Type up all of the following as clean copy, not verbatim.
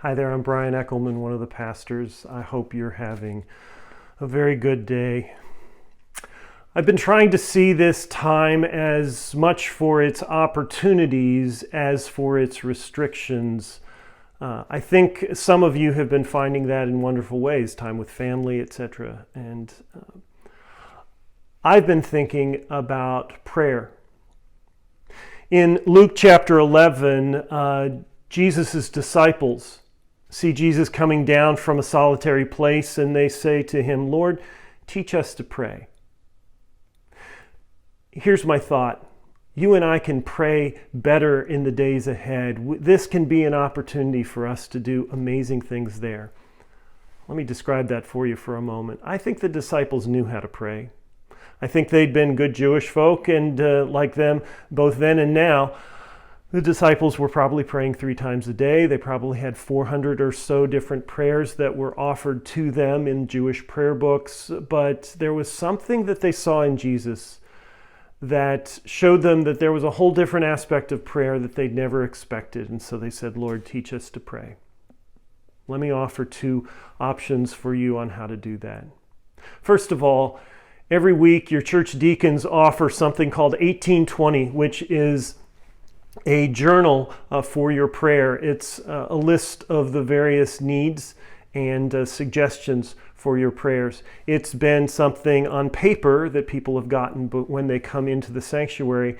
Hi there, I'm Bryan Eckelmann, one of the pastors. I hope you're having a very good day. I've been trying to see this time as much for its opportunities as for its restrictions. I think some of you have been finding that in wonderful ways, time with family, etc. And I've been thinking about prayer. In Luke chapter 11, Jesus' disciples see Jesus coming down from a solitary place, and they say to him, "Lord, teach us to pray." Here's my thought. You and I can pray better in the days ahead. This can be an opportunity for us to do amazing things there. Let me describe that for you for a moment. I think the disciples knew how to pray. I think they'd been good Jewish folk, and like them, both then and now, the disciples were probably praying 3 times a day. They probably had 400 or so different prayers that were offered to them in Jewish prayer books. But there was something that they saw in Jesus that showed them that there was a whole different aspect of prayer that they'd never expected. And so they said, "Lord, teach us to pray." Let me offer 2 options for you on how to do that. First of all, every week your church deacons offer something called 1820, which is a journal for your prayer. It's a list of the various needs and suggestions for your prayers. It's been something on paper that people have gotten, but when they come into the sanctuary,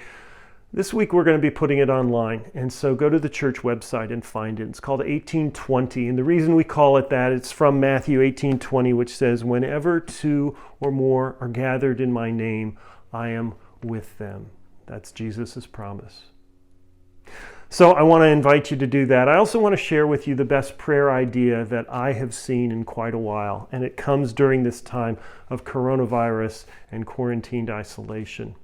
this week we're going to be putting it online. And so go to the church website and find it. It's called 1820. And the reason we call it that, it's from Matthew 18:20, which says, "Whenever 2 or more are gathered in my name, I am with them." That's Jesus' promise. So I want to invite you to do that. I also want to share with you the best prayer idea that I have seen in quite a while, and it comes during this time of coronavirus and quarantined isolation.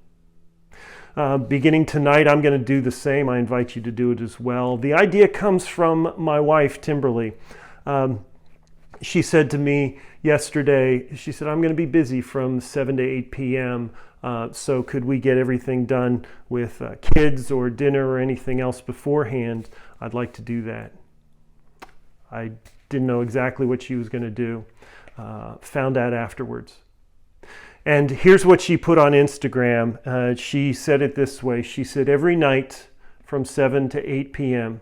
Beginning tonight, I'm going to do the same. I invite you to do it as well. The idea comes from my wife, Timberly. She said to me yesterday, she said, "I'm going to be busy from 7 to 8 p.m., so could we get everything done with kids or dinner or anything else beforehand? I'd like to do that." I didn't know exactly what she was going to do. Found out afterwards. And here's what she put on Instagram. She said it this way. She said, "Every night from 7 to 8 p.m.,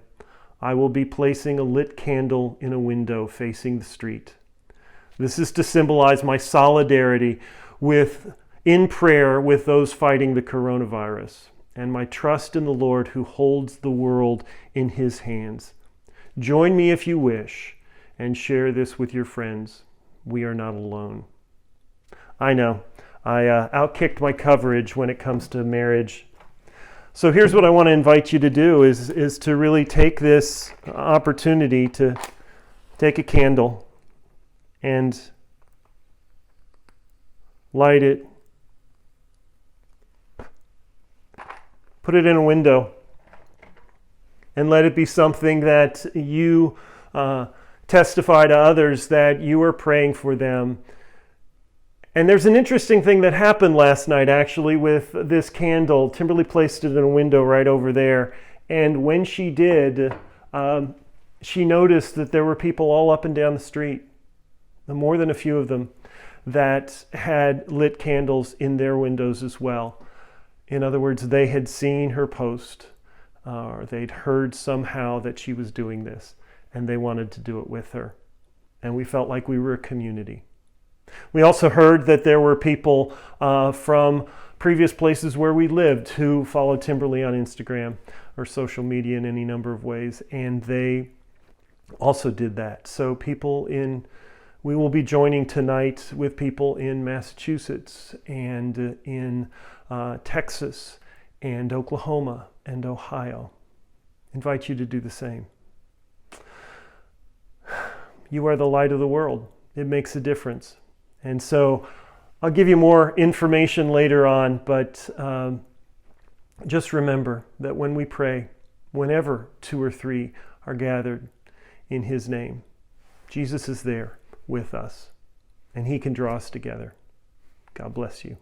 I will be placing a lit candle in a window facing the street. This is to symbolize my solidarity in prayer with those fighting the coronavirus, and my trust in the Lord who holds the world in his hands. Join me if you wish, and share this with your friends. We are not alone." I know, I outkicked my coverage when it comes to marriage. So here's what I want to invite you to do is to really take this opportunity to take a candle and light it. Put it in a window and let it be something that you testify to others that you are praying for them. And there's an interesting thing that happened last night, actually, with this candle. Timberly placed it in a window right over there. And when she did, she noticed that there were people all up and down the street, more than a few of them, that had lit candles in their windows as well. In other words, they had seen her post, or they'd heard somehow that she was doing this, and they wanted to do it with her. And we felt like we were a community. We also heard that there were people from previous places where we lived who followed Timberly on Instagram or social media in any number of ways, and they also did that. So we will be joining tonight with people in Massachusetts and in Texas and Oklahoma and Ohio. Invite you to do the same. You are the light of the world. It makes a difference. And so I'll give you more information later on, but just remember that when we pray, whenever 2 or 3 are gathered in his name, Jesus is there with us, and he can draw us together. God bless you.